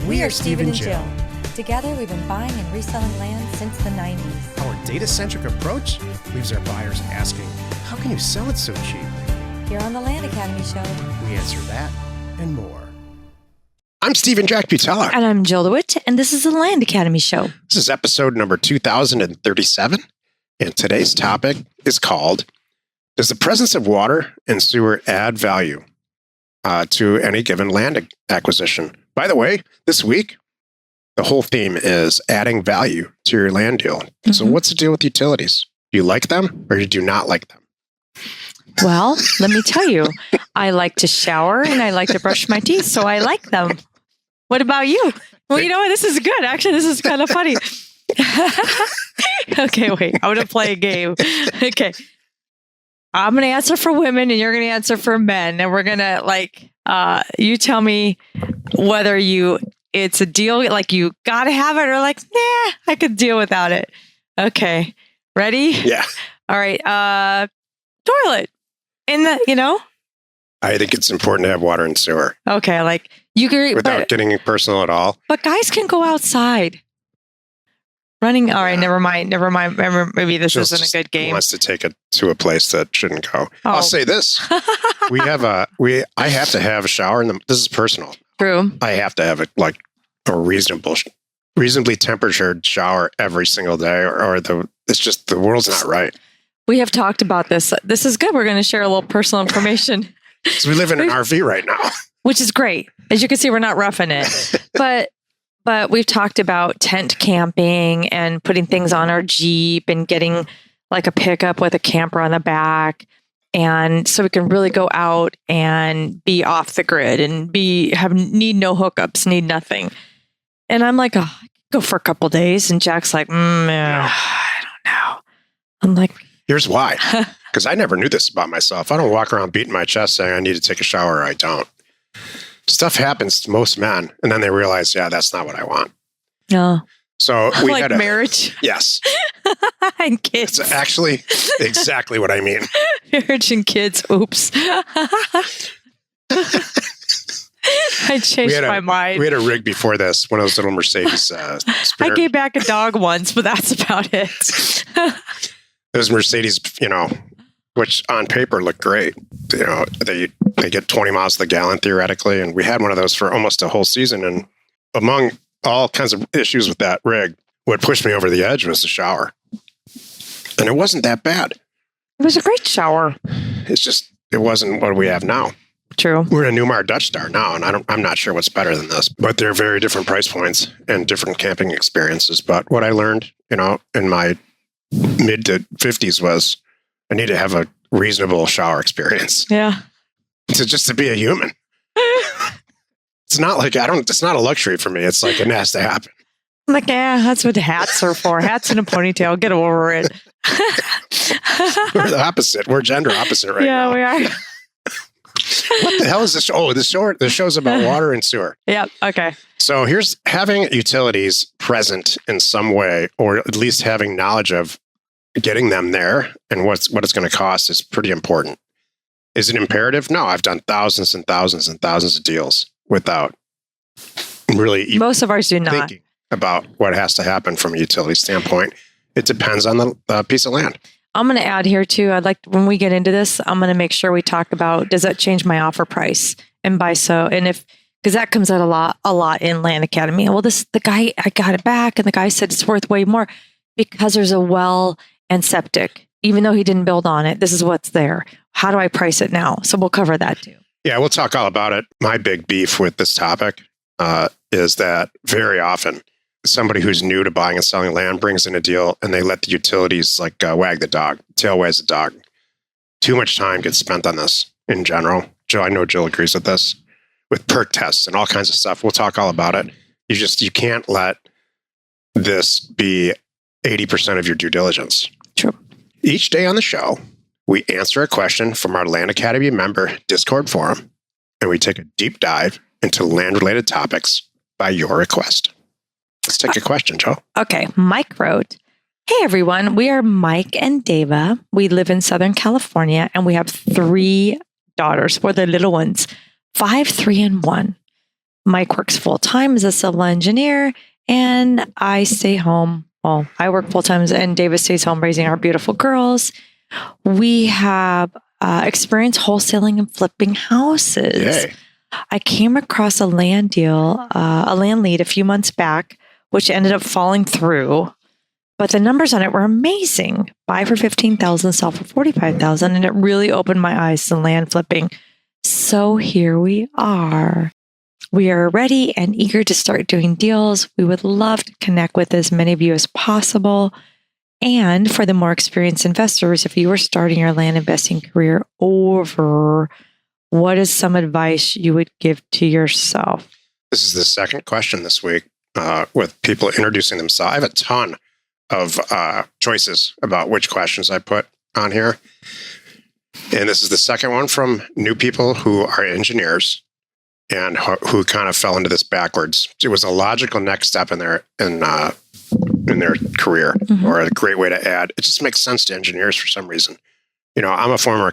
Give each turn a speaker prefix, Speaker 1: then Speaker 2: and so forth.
Speaker 1: We are Steve and Jill. Together, we've been buying and reselling land since the 90s.
Speaker 2: Our data-centric approach leaves our buyers asking, how can you sell it so cheap?
Speaker 1: Here on the Land Academy Show,
Speaker 2: We answer that and more. I'm Steve and Jack Butala.
Speaker 1: And I'm Jill DeWit, and this is the Land Academy Show.
Speaker 2: This is episode number 2037, and today's topic is called, Does the presence of water and sewer add value to any given land acquisition? By the way, this week, the whole theme is adding value to your land deal. Mm-hmm. So what's the deal with utilities? Do you like them or do you not like them?
Speaker 1: Well, let me tell you, I like to shower and I like to brush my teeth, so I like them. What about you? Well, you know what? This is good. Actually, this is kind of funny. Okay, wait. I'm going to play a game. Okay. I'm going to answer for women and you're going to answer for men. And we're going to you tell me whether it's a deal, like you got to have it or like, nah, I could deal without it. Okay. Ready?
Speaker 2: Yeah.
Speaker 1: All right. Toilet
Speaker 2: I think it's important to have water and sewer.
Speaker 1: Okay. Like you can,
Speaker 2: without getting personal at all.
Speaker 1: But guys can go outside. Running. All right. Never mind. Maybe this isn't a good game.
Speaker 2: Wants to take it to a place that shouldn't go. Oh. I'll say this. I have to have a shower this is personal.
Speaker 1: True.
Speaker 2: I have to have a reasonably temperatured shower every single day it's just the world's not right.
Speaker 1: We have talked about this. This is good. We're going to share a little personal information.
Speaker 2: So we live in an RV right now. Which
Speaker 1: is great. As you can see, we're not roughing it. But we've talked about tent camping and putting things on our Jeep and getting like a pickup with a camper on the back. And so we can really go out and be off the grid and need no hookups, need nothing. And I'm like, I could go for a couple days. And Jack's like, I don't know. I'm like,
Speaker 2: here's why. Because I never knew this about myself. I don't walk around beating my chest saying I need to take a shower or I don't. Stuff happens to most men, and then they realize, that's not what I want.
Speaker 1: No.
Speaker 2: So we
Speaker 1: had marriage.
Speaker 2: Yes.
Speaker 1: And kids.
Speaker 2: It's actually exactly what I mean.
Speaker 1: Marriage and kids. Oops. I changed my mind.
Speaker 2: We had a rig before this, one of those little Mercedes.
Speaker 1: I gave back a dog once, but that's about it.
Speaker 2: Those Mercedes, which on paper look great. They get 20 miles to the gallon theoretically, and we had one of those for almost a whole season. And among all kinds of issues with that rig, what pushed me over the edge was the shower, and it wasn't that bad.
Speaker 1: It was a great shower.
Speaker 2: It's just it wasn't what we have now.
Speaker 1: True.
Speaker 2: We're in a Newmar Dutch Star now, and I'm not sure what's better than this, but they're very different price points and different camping experiences. But what I learned, in my mid to 50s was I need to have a reasonable shower experience.
Speaker 1: Yeah.
Speaker 2: To be a human. It's not like it's not a luxury for me. It's like it has to happen.
Speaker 1: I'm like, that's what hats are for. Hats and a ponytail. Get over it.
Speaker 2: We're the opposite. We're gender opposite right now.
Speaker 1: Yeah, we are.
Speaker 2: What the hell is this? Oh, the show's about water and sewer.
Speaker 1: Yep. Okay.
Speaker 2: So here's having utilities present in some way, or at least having knowledge of getting them there and what it's going to cost is pretty important. Is it imperative? No, I've done thousands and thousands and thousands of deals without really even
Speaker 1: most of ours do not
Speaker 2: thinking about what has to happen from a utility standpoint. It depends on the piece of land.
Speaker 1: I'm going to add here too. I'd like when we get into this, I'm going to make sure we talk about, does that change my offer price? And because that comes out a lot in Land Academy. Well, the guy, I got it back and the guy said it's worth way more because there's a well and septic, even though he didn't build on it. This is what's there. How do I price it now? So we'll cover that too.
Speaker 2: Yeah, we'll talk all about it. My big beef with this topic is that very often somebody who's new to buying and selling land brings in a deal and they let the utilities wag the dog, tail wags the dog. Too much time gets spent on this in general. Jill, I know Jill agrees with this, with perk tests and all kinds of stuff. We'll talk all about it. You can't let this be 80% of your due diligence.
Speaker 1: True.
Speaker 2: Each day on the show, we answer a question from our Land Academy member Discord forum, and we take a deep dive into land-related topics by your request. Let's take a question, Joe.
Speaker 1: Okay. Mike wrote, hey, everyone. We are Mike and Deva. We live in Southern California, and we have 3 daughters. We're the little ones, 5, 3, and 1. Mike works full time as a civil engineer, and I stay home. Well, I work full time, and David stays home raising our beautiful girls. We have experience wholesaling and flipping houses.
Speaker 2: Yay.
Speaker 1: I came across a land deal, a land lead a few months back, which ended up falling through. But the numbers on it were amazing. Buy for $15,000, sell for $45,000, and it really opened my eyes to land flipping. So here we are. We are ready and eager to start doing deals. We would love to connect with as many of you as possible. And for the more experienced investors, if you are starting your land investing career over, what is some advice you would give to yourself?
Speaker 2: This is the second question this week with people introducing themselves. I have a ton of choices about which questions I put on here. And this is the second one from new people who are engineers and who kind of fell into this backwards. It was a logical next step in their career, or a great way to add. It just makes sense to engineers for some reason. I'm a former